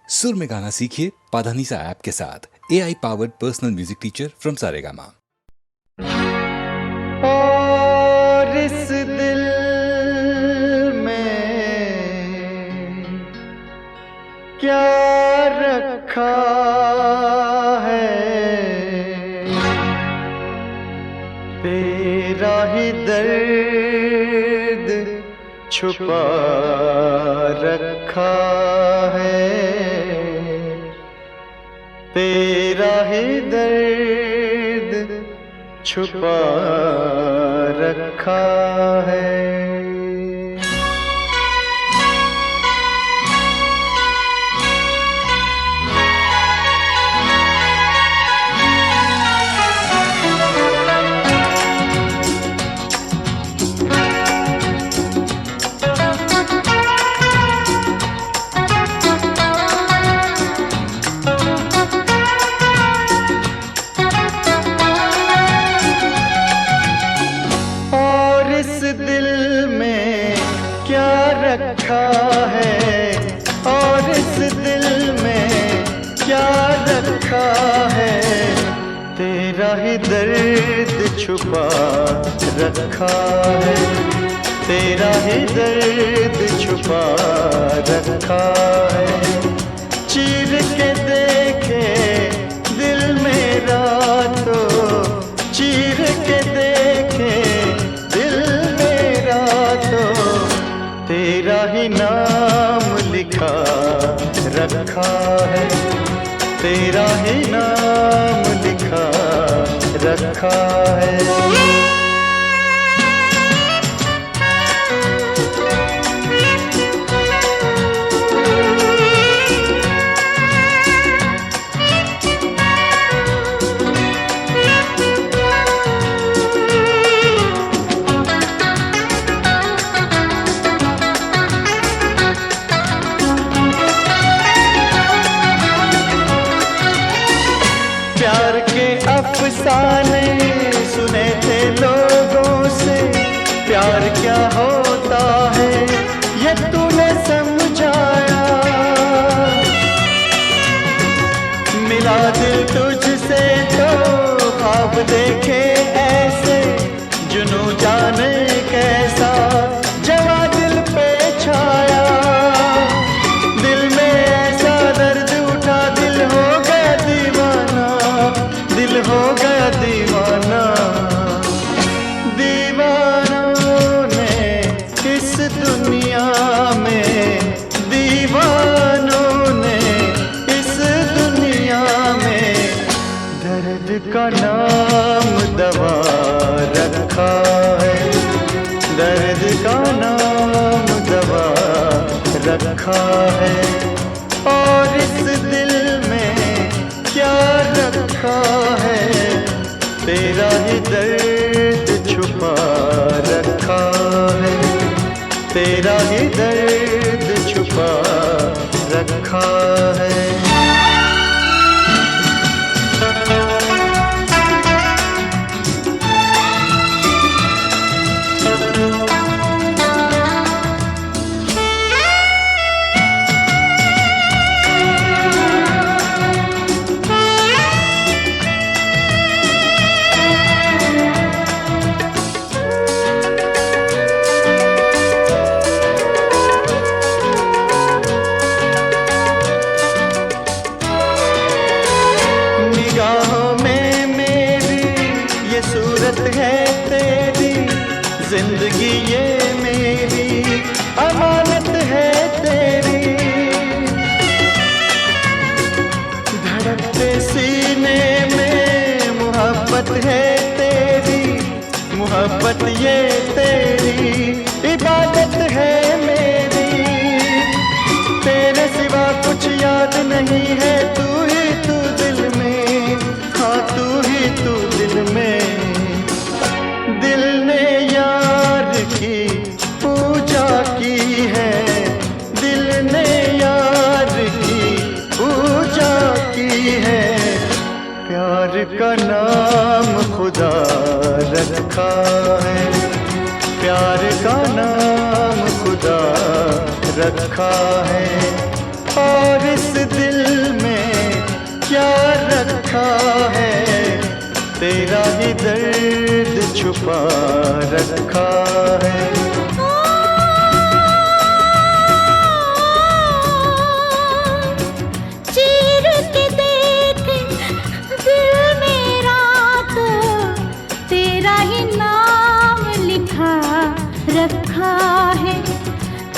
सुर में गाना सीखिए पाधानीसा ऐप के साथ। AI powered personal music teacher from Saregama. और इस दिल में क्या रखा है, तेरा ही दर्द छुपा रखा है, तेरा ही दर्द छुपा रखा है। रखा है और इस दिल में क्या रखा है, तेरा ही दर्द छुपा रखा है, तेरा ही दर्द छुपा रखा है। चीर के देखे दिल मेरा तो, चीर के देखे दिल मेरा तो, तेरा ही नाम लिखा रखा है, तेरा ही नाम लिखा रखा है। प्यार के अफसाने सुने थे लोगों से, प्यार क्या होता है ये तूने समझाया। मिला दिल तुझसे तो ख्वाब देखे ऐसे, जुनू जाने कैसा जवा दिल पे छाया। दिल में ऐसा दर्द उठा, दिल हो गया दीवाना, दिल हो गया दीवाना। दीवानों ने इस दुनिया में, दीवानों ने इस दुनिया में दर्द का नाम दवा रखा है, दर्द का नाम दवा रखा है। और इस दिल में क्या रखा है, तेरा ही दर्द छुपा रखा है, तेरा ही दर्द छुपा रखा है। दिल में क्या रखा है, तेरा ही दर्द छुपा रखा है। चीर के देख दिल मेरा तो तेरा ही नाम लिखा रखा है,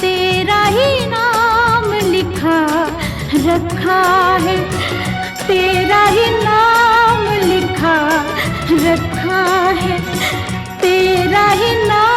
तेरा ही नाम लिखा रखा है, तेरा ही नाम लिखा रखा है, तेरा ही नाम।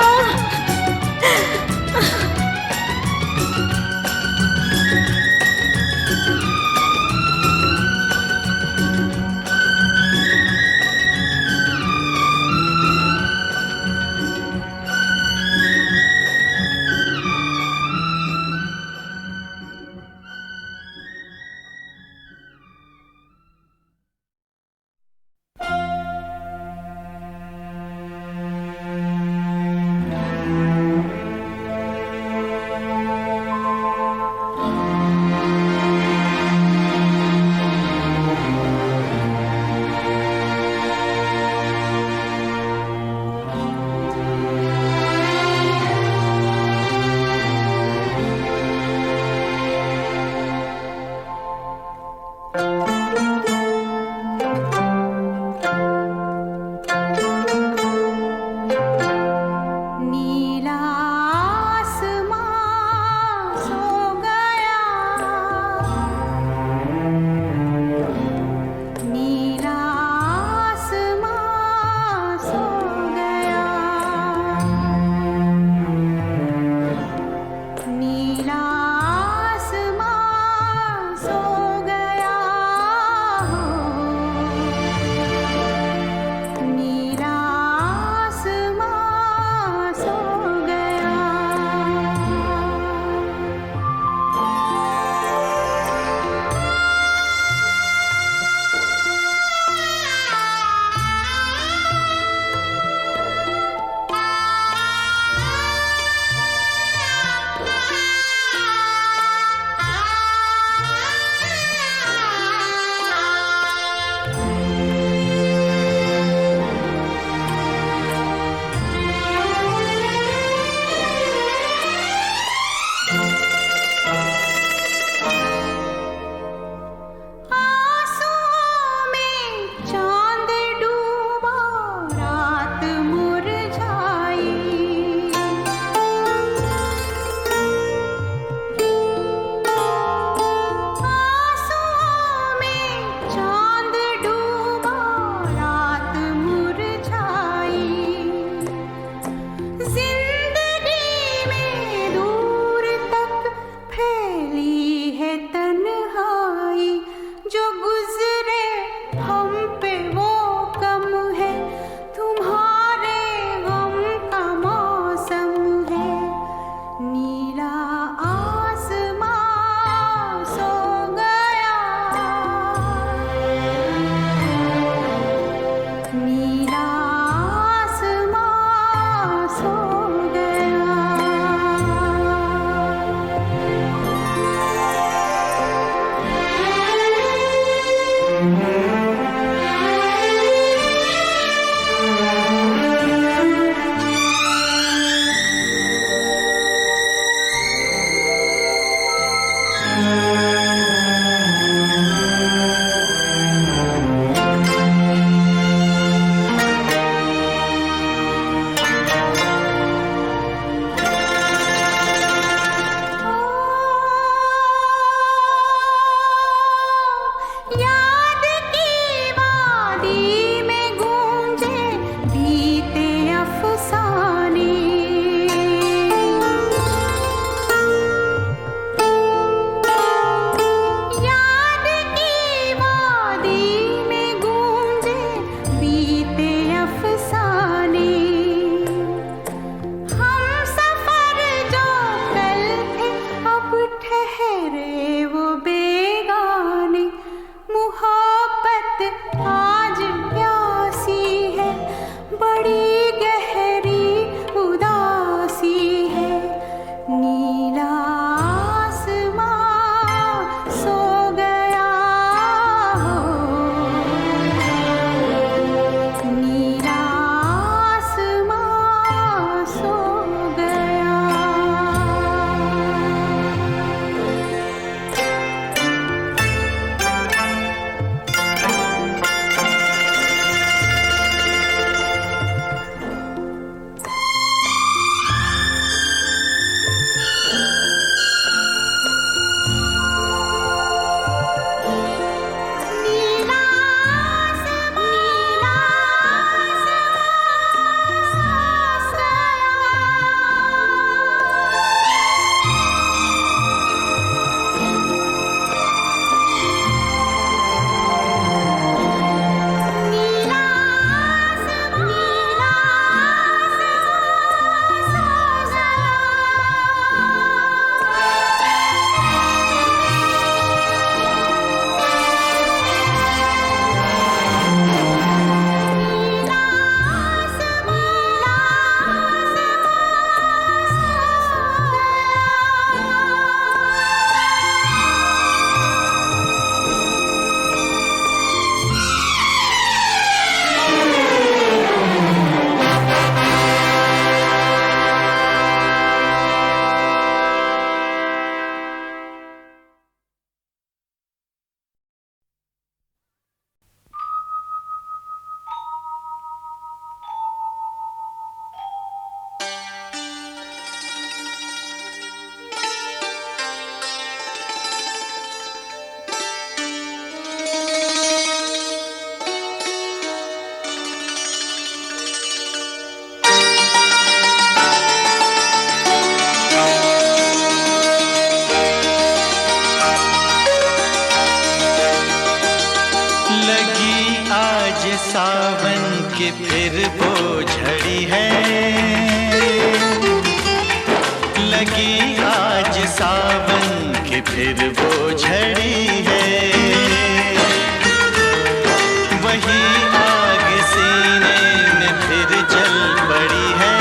सावन की फिर वो झड़ी है, लगी आज सावन की फिर वो झड़ी है। वही आग सीने में फिर जल पड़ी है,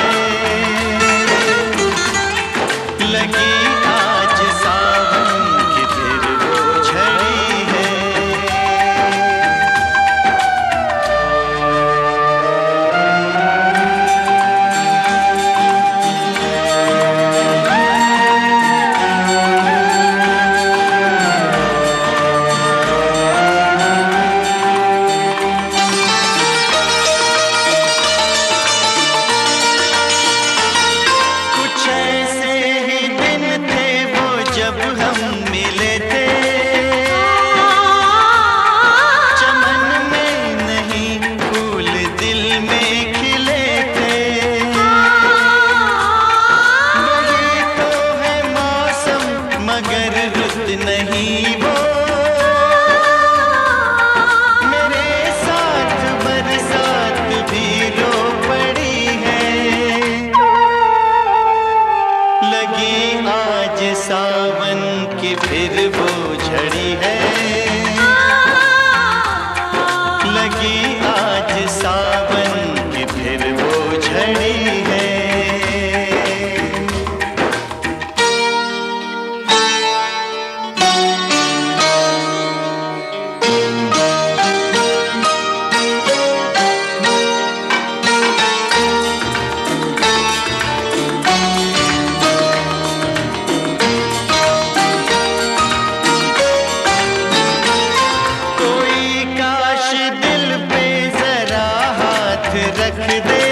लगी आज सावन की फिर वो झड़ी है। सावन की फिर वो झड़ी है, लगी आज सावन की फिर वो झड़ी है। रख दे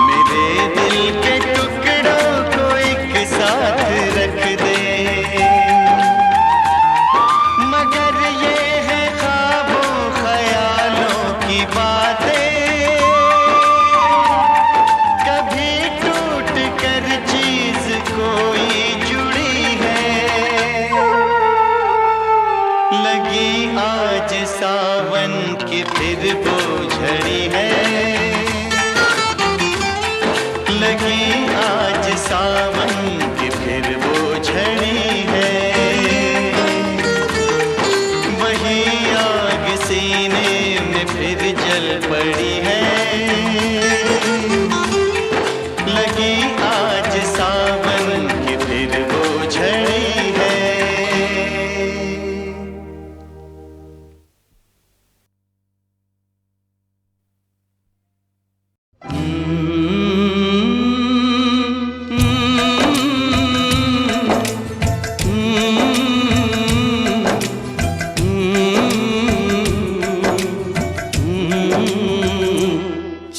मेरे दिल के टुकड़ों को एक साथ रख दे, मगर ये है ख्वाबों ख्यालों की बातें, कभी टूट कर चीज कोई जुड़ी है, लगी आज सावन की फिर वो झड़ी है, लगी आज सावन की फिर वो झड़ी है। वही आग सीने में फिर जल पड़ी है, लगी आज सावन की फिर वो झड़ी है।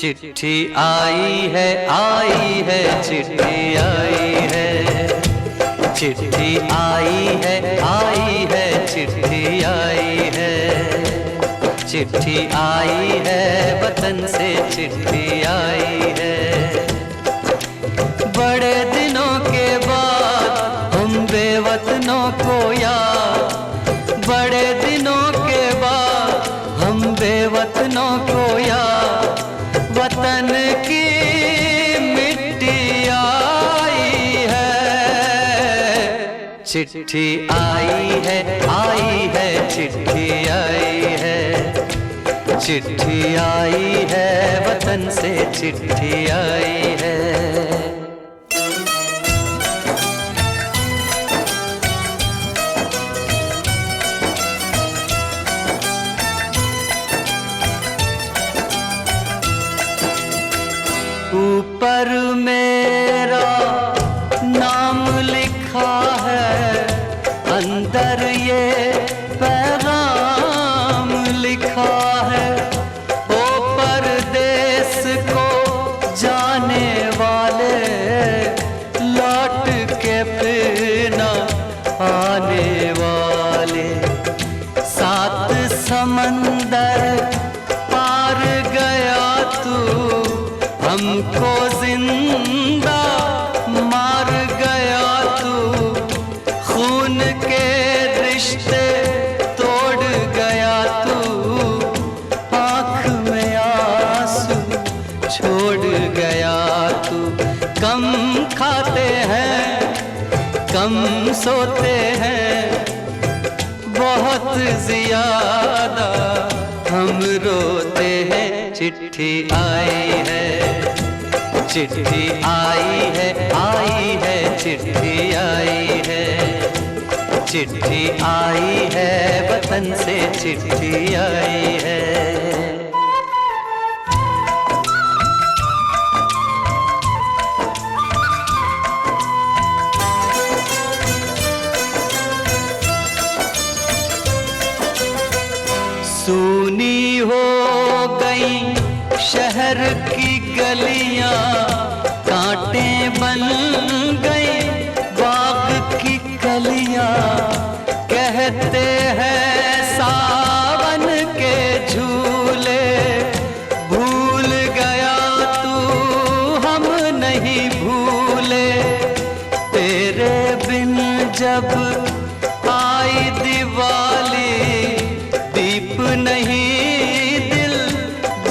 चिट्ठी आई है चिट्ठी आई है, चिट्ठी आई है चिट्ठी आई है, चिट्ठी आई है वतन से चिट्ठी आई है। बड़े दिनों के बाद हम बेवतनों को याद, बड़े दिनों के बाद हम बेवतनों को याद, वतन की मिट्टी आई है। चिट्ठी आई है चिट्ठी आई है, चिट्ठी आई है वतन से चिट्ठी आई है। ऊपर मेरा नाम लिखा है, अंदर ये पैगाम लिखा है। ओ परदेस को जाने वाले, लौट के फिर न आने वाले, सात समंदर पार गया तू, हमको जिंदा मार गया तू, खून के रिश्ते तोड़ गया तू, सोते हैं बहुत ज्यादा हम रोते हैं। चिट्ठी आई है, चिट्ठी आई है, आई है, चिट्ठी आई है, चिट्ठी आई है, वतन से चिट्ठी आई है। सूनी हो गई शहर की गलियां, कांटे बन गई बाग की कलियां। कहते हैं सावन के झूले, भूल गया तू हम नहीं भूले। तेरे बिन जब आई दिवाली, दीप नहीं दिल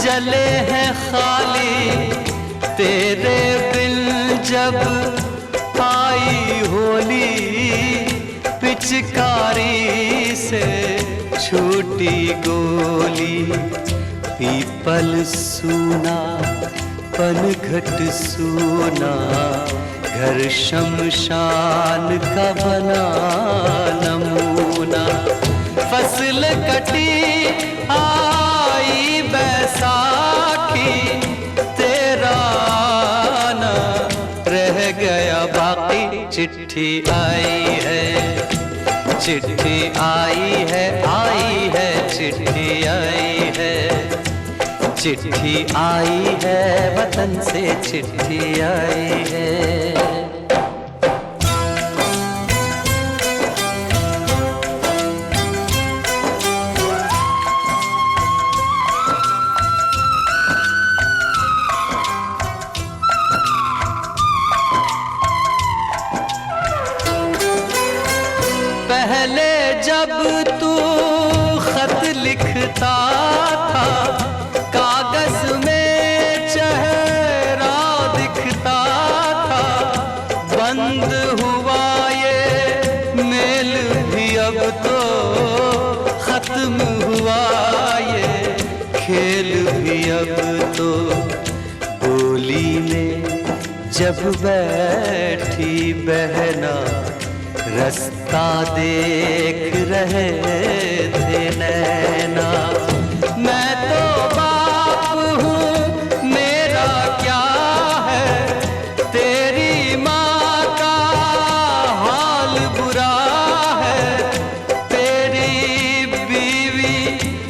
जले हैं खाली। तेरे बिन जब आई होली, पिचकारी से छूटी गोली। पीपल सूना पनघट सूना, घर शमशान का बना नमूना। फसल कटी आई बैसाखी, तेरा आना रह गया बाकी। चिट्ठी आई है, चिट्ठी आई है, आई है, चिट्ठी आई है, चिट्ठी आई है, वतन से चिट्ठी आई है। पहले जब तू खत लिखता था, कागज में चेहरा दिखता था। बंद हुआ ये मेल भी अब तो, खत्म हुआ ये खेल भी अब तो। बोली में जब बैठी बहना, रास्ता देख रहे थे नैना। मैं तो बाप हूँ, मेरा क्या है, तेरी माँ का हाल बुरा है। तेरी बीवी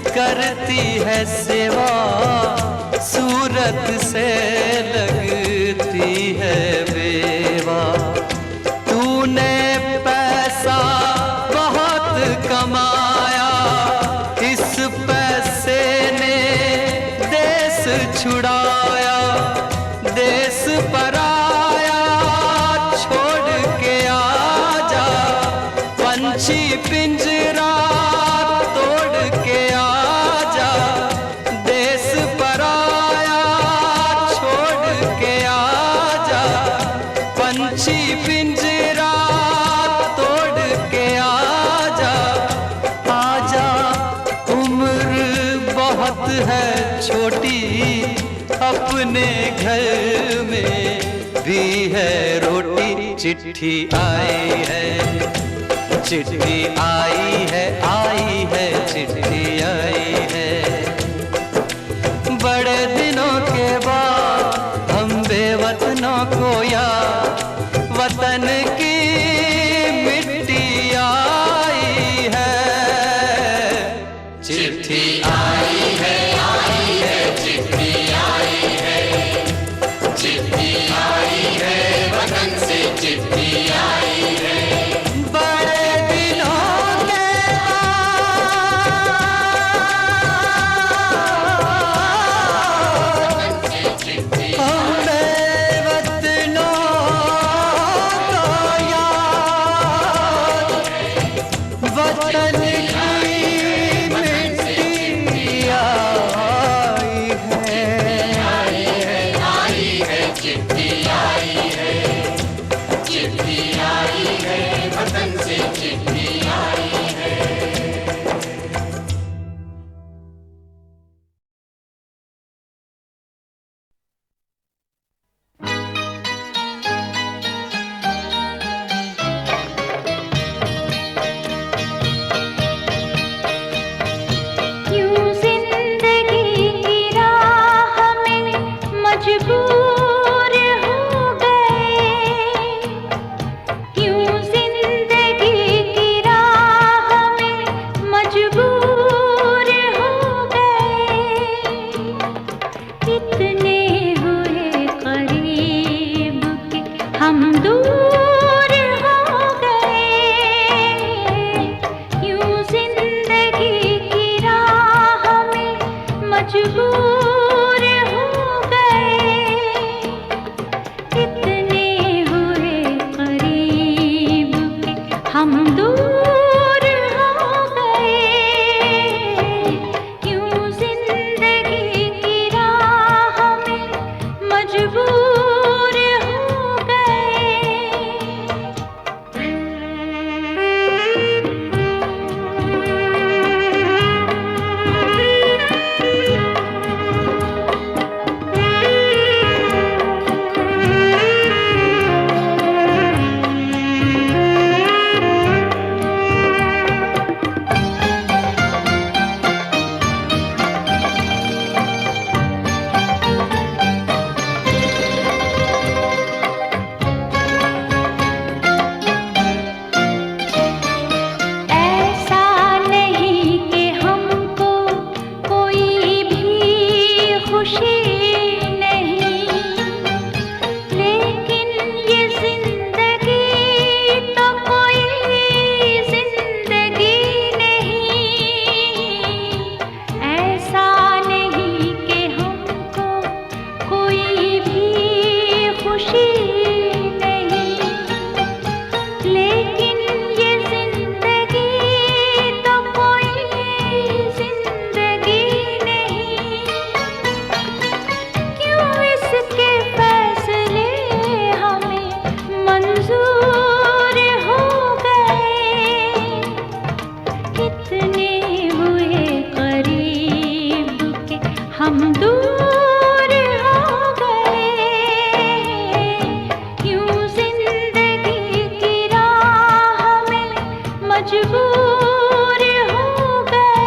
करती है सेवा, सूरत से लगती है बेवा। तूने बहुत कमाया, इस पैसे ने देश छुड़ाया। देश पराया छोड़ के आजा, पंछी पिंजरा तोड़ के आजा। देश पराया छोड़ के आजा, पंछी पिंजरा है छोटी, अपने घर में भी है रोटी। चिट्ठी आई है, चिट्ठी आई है, आई है, चिट्ठी आई है। बड़े दिनों के बाद हम बेवतनों को याद, वतन की मिट्टी आई है। चिट्ठी आई है, चिट्ठी आई है, वतन दूर हो गए, यूं जिंदगी की राह में मजबूर हो ऐसा नहीं कि हमको कोई भी खुशी नहीं, लेकिन ये जिंदगी तो कोई जिंदगी नहीं। ऐसा नहीं कि हमको कोई भी खुशी नहीं, लेकिन ये जिंदगी तो कोई जिंदगी नहीं। क्यों इसके फैसले हमें मंजूर हो गए, कितने हुए करीब के हम दूर हो गए, यूं जिंदगी की राह में मजबूर हो गए।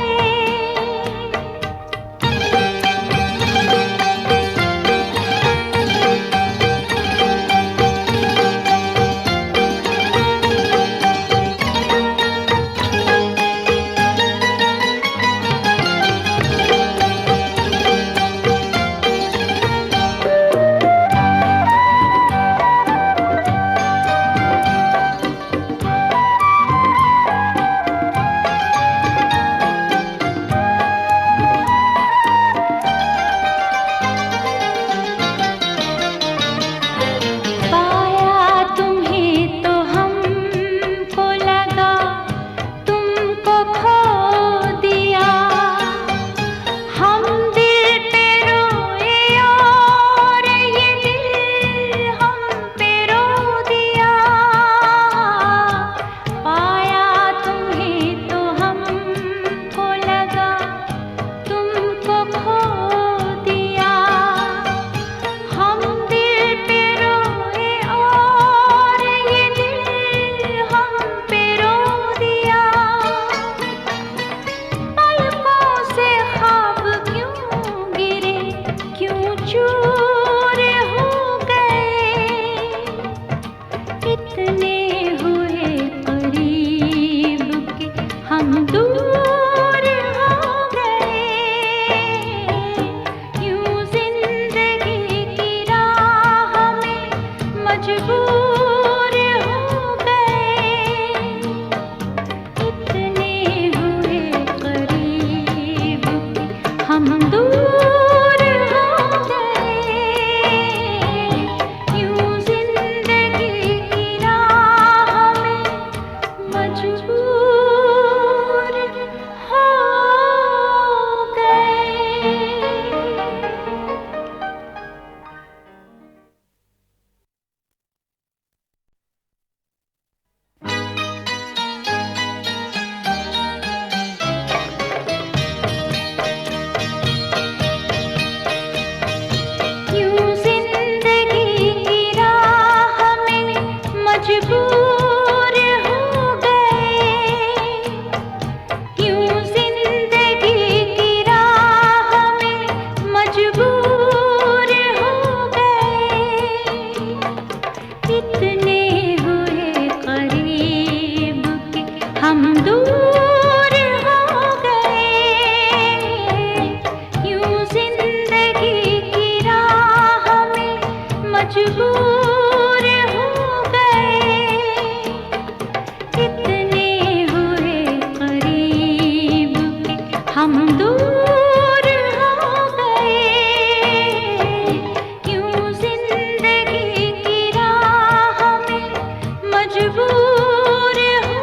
पाया तुम्हें तो हमको लगा तुमको खो दिया, हम दिल पे रोए और ये दिल हम पे रो दिया। पाया तुम्हें तो हमको लगा तुमको खो दिया, हम दिल पे रोए और ये दिल हम पे रो दिया। पलकों से ख्वाब क्यों गिरे, क्यों चूर हो गए, कितने हुए करीब के हम दूर हो गए, यूं जिंदगी की राह में मजबूर हो गए, कितने हुए करीब के हम दूर हो गए, यूं जिंदगी की राह में मजबूर हो गए। यूं जिंदगी की राह में मजबूर हो गए, यूं जिंदगी की राह में मजबूर हो गए, कितने हुए करीब के हम दूर हो गए, यूं जिंदगी की राह में मजबूर हो गए, कितने हुए करीब के हम दूर हो गए, यूं जिंदगी की राह में मजबूर हो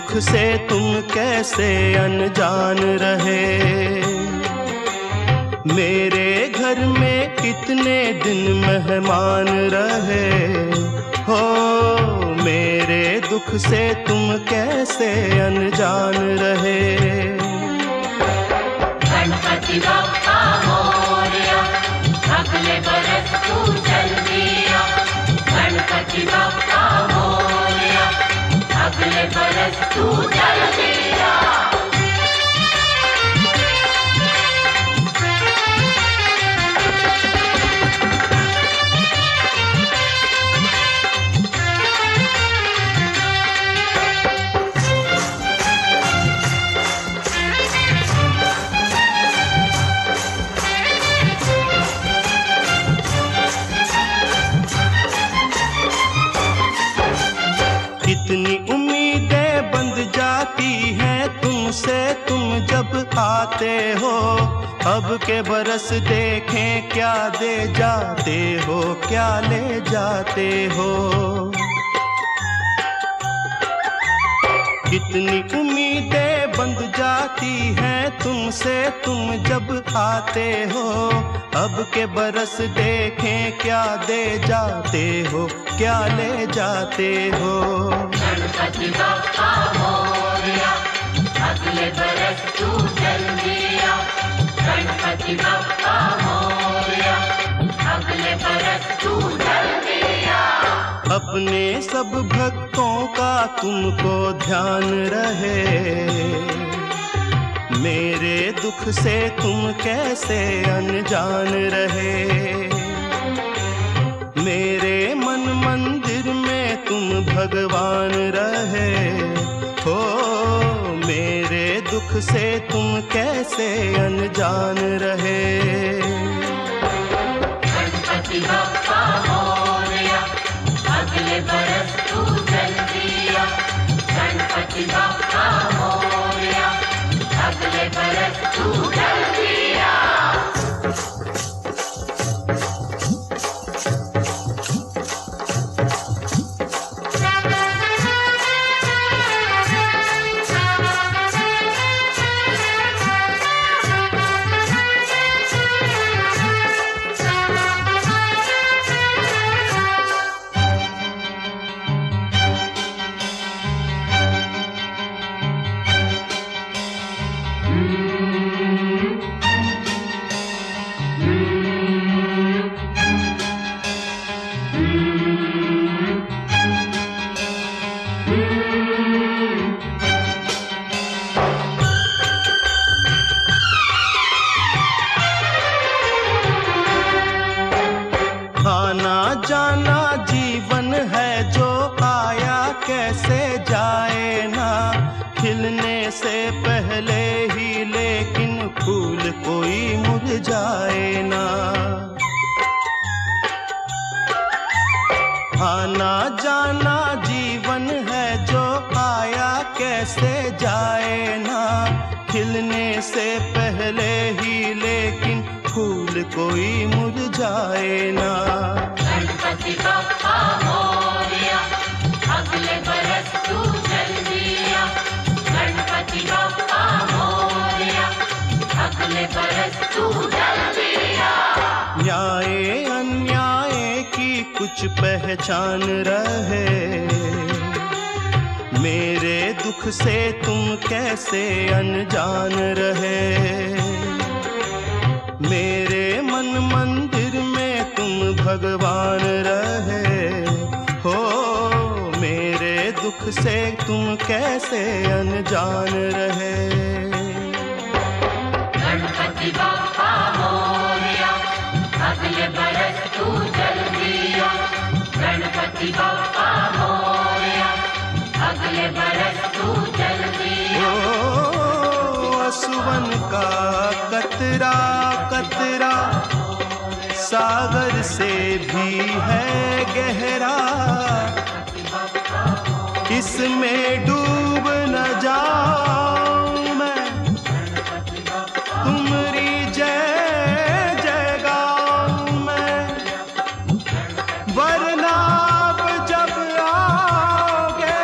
दुख से तुम कैसे अनजान रहे। मेरे घर में कितने दिन मेहमान रहे हो, मेरे दुख से तुम कैसे अनजान रहे। गणपति बप्पा मोरया, अगले बरस तू चल दिया। गणपति बप्पा मोरया, अगले बरस तू चल दिया। कितनी उम्मीदें बंध जाती हैं तुमसे तुम जब आते हो। अब के बरस देखें क्या दे जाते हो, क्या ले जाते हो। कितनी उम्मीदें बंध जाती हैं तुमसे तुम जब आते हो। अब के बरस देखें क्या दे जाते हो, क्या ले जाते हो। गणपति बप्पा मोरया, अगले बरस तू चल दिया। गणपति बप्पा मोरया, अगले बरस तू चल दिया। अपने सब भक्तों का तुमको ध्यान रहे। मेरे दुख से तुम कैसे अनजान रहे। मेरे मन मंदिर में तुम भगवान रहे हो, मेरे दुख से तुम कैसे अनजान रहे। गणपति बप्पा मोरया, अगले बरस तू चल दिया। गणपति बप्पा मोरया, अगले बरस तू चल दिया। आना जाना जीवन है जो आया कैसे जाए ना। खिलने से पहले ही लेकिन फूल कोई मुरझाए ना। आना जाना जीवन है जो आया कैसे जाए ना। खिलने से पहले ही लेकिन फूल कोई मुरझाए ना। गणपति बप्पा मोरया, अगले बरस तू चल दिया। गणपति बप्पा मोरया, अगले बरस तू चल दिया। न्याय अन्याय की कुछ पहचान रहे। मेरे दुख से तुम कैसे अनजान रहे। मेरे मन मंदिर में तुम भगवान रहे हो, मेरे दुख से तुम कैसे अनजान रहे। गणपति बप्पा मोरया, अगले बरस तू चल दिया। गणपति बप्पा मोरया, अगले बरस तू चल दिया। असुवन का कतरा कतरा सागर से भी है गहरा। इसमें डूब न जाऊं मैं, तुम्हारी जय जय गाऊं मैं। वरना जब आओगे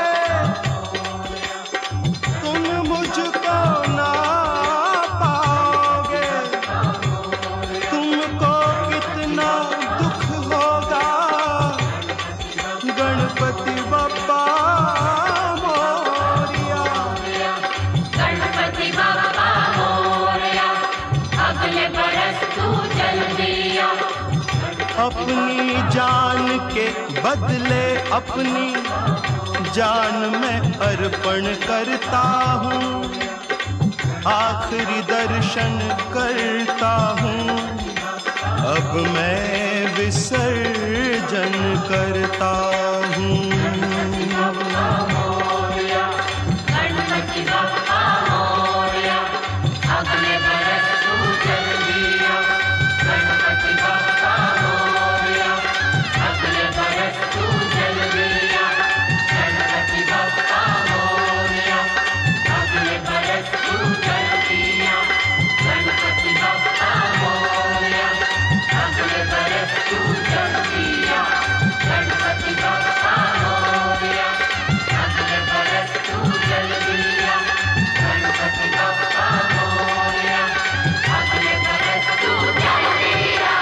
बदले अपनी जान में अर्पण करता हूँ, आखिरी दर्शन करता हूँ, अब मैं विसर्जन करता हूँ। गणपति बप्पा मोरया, अगले बरस तू जल दिया। गणपति बप्पा मोरया, अगले बरस तू जल दिया। गणपति बप्पा मोरया, अगले बरस तू जल दिया। गणपति बप्पा मोरया, अगले बरस तू जल दिया। गणपति बप्पा मोरया, अगले बरस तू जल दिया। गणपति बप्पा मोरया, अगले बरस तू जल दिया।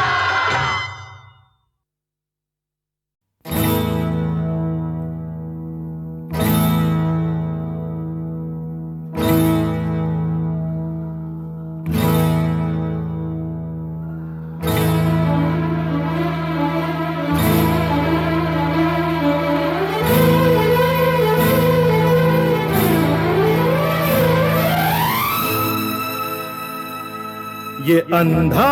ये अंधा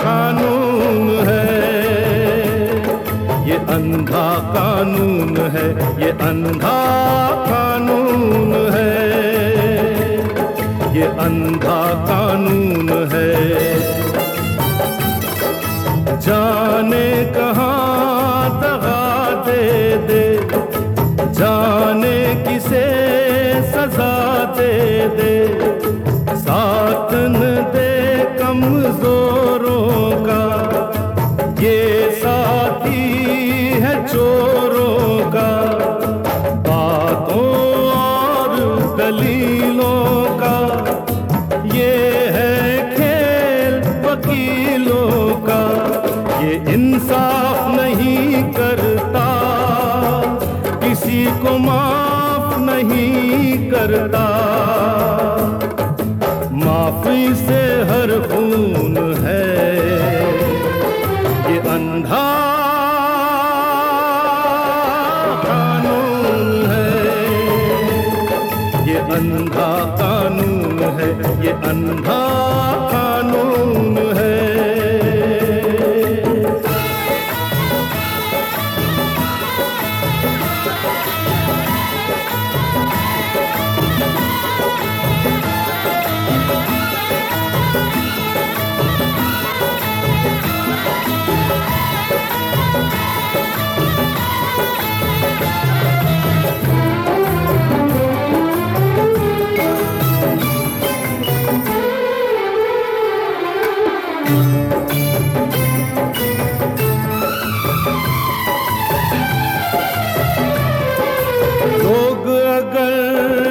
कानून है, ये अंधा कानून है, ये अंधा कानून है, ये अंधा कानून है। जाने कहाँ दगा दे दे, जाने किसे सजा दे दे, साथ न दे कमजोरों का, ये साथी है चोरों का। बातों और दलीलों का ये है खेल वकीलों का, ये इंसाफ नहीं करता, किसी को माफ नहीं करता। माफी से हर खून है, ये अंधा कानून है, ये अंधा कानून है, ये अंधा कानून है। लोग अगर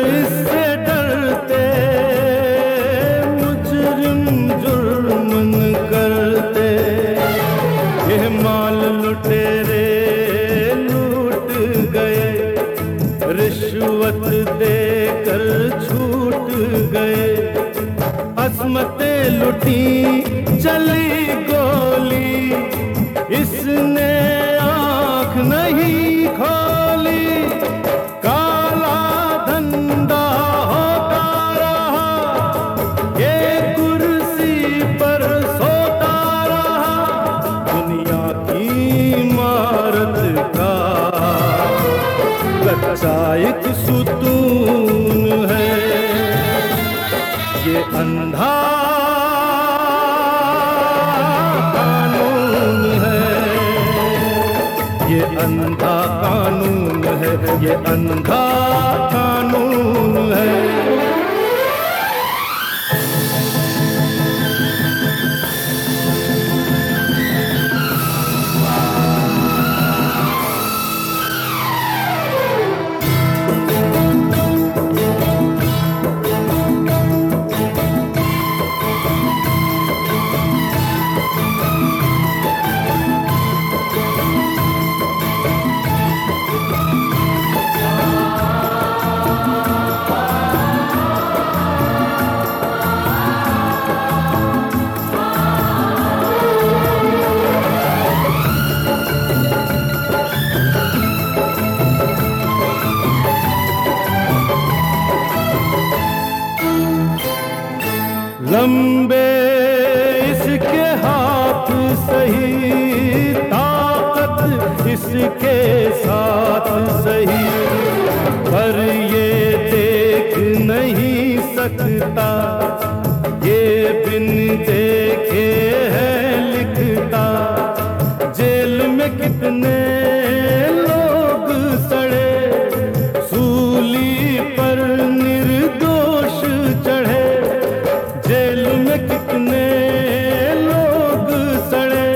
इससे डरते, मुजरिम जुर्म करते, ये माल लुटेरे लूट गए, रिश्वत देकर छूट गए, अस्मतें लुटी चली गोली, इसने आँख नहीं खोली। काला धंधा होता रहा, ये कुर्सी पर सोता रहा, दुनिया की इमारत का कच्चा एक सुतून है, ये अंधा कानून है, ये अंधा कानून है, ये अंधा कानून है। किसके साथ सही, पर ये देख नहीं सकता, ये बिन देखे है लिखता। जेल में कितने लोग सड़े, सूली पर निर्दोष चढ़े। जेल में कितने लोग सड़े,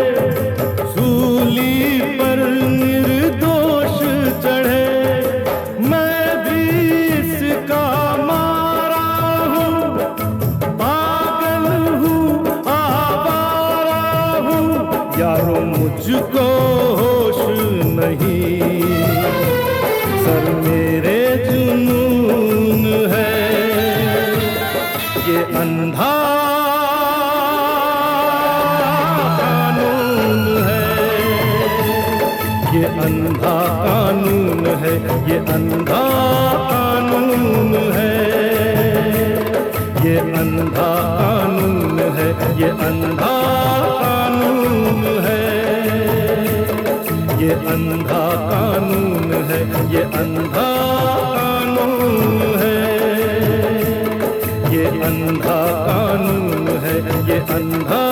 सूली पर निर्दोष चढ़े। मैं भी इसका मारा हूँ, पागल हूँ, आवारा हूँ। यारों मुझको होश नहीं, सर मेरे जुनून है। ये अंधा कानून है, ये अंधा कानून है, ये अंधा कानून है, ये अंधा कानून है, ये अंधा कानून है, ये अंधा कानून है, ये अंधा कानून है, ये अंधा कानून है, ये अंधा